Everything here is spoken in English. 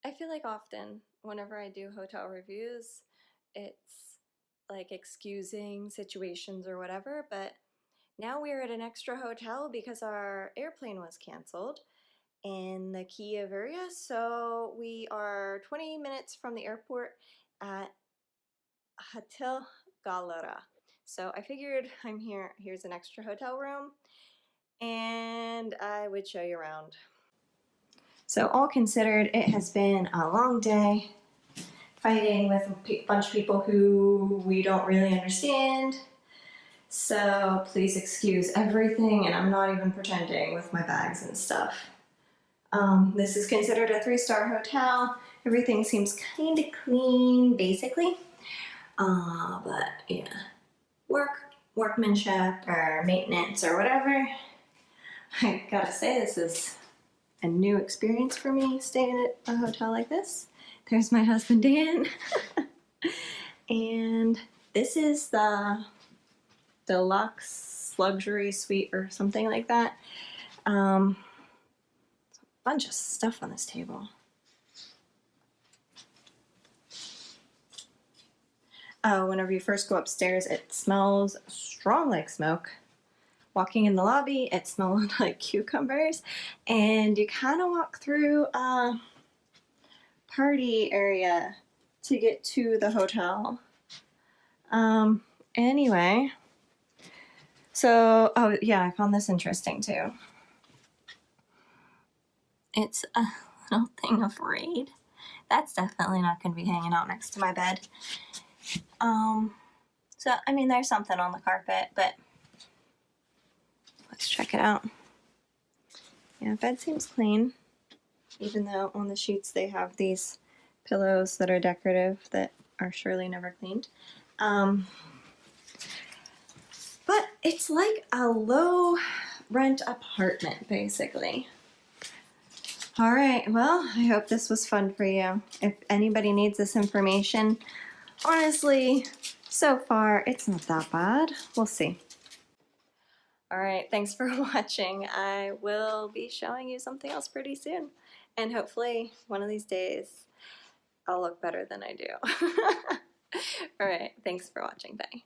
I feel like often whenever I do hotel reviews, it's like excusing situations or whatever, but now we're at an extra hotel because our airplane was canceled in the Kiev area, so we are 20 minutes from the airport at Hotel Galera. So I figured here's an extra hotel room, and I would show you around. So all considered, it has been a long day fighting with a bunch of people who we don't really understand. So please excuse everything, and I'm not even pretending with my bags and stuff. This is considered a 3-star hotel. Everything seems kind of clean, basically. But yeah, workmanship or maintenance or whatever. I gotta say, this is a new experience for me staying at a hotel like this. There's my husband Dan. And this is the deluxe luxury suite or something like that. A bunch of stuff on this table. Whenever you first go upstairs, it smells strong like smoke. Walking in the lobby, it smelled like cucumbers, and you kind of walk through a party area to get to the hotel. Anyway, so, oh yeah, I found this interesting too. It's a little thing of Raid. That's definitely not going to be hanging out next to my bed. So, I mean, there's something on the carpet, but let's check it out. Yeah, bed seems clean, even though on the sheets they have these pillows that are decorative that are surely never cleaned. But it's like a low rent apartment, basically. All right, well, I hope this was fun for you. If anybody needs this information, honestly, so far, it's not that bad. We'll see. All right, thanks for watching. I will be showing you something else pretty soon. And hopefully, one of these days, I'll look better than I do. All right, thanks for watching. Bye.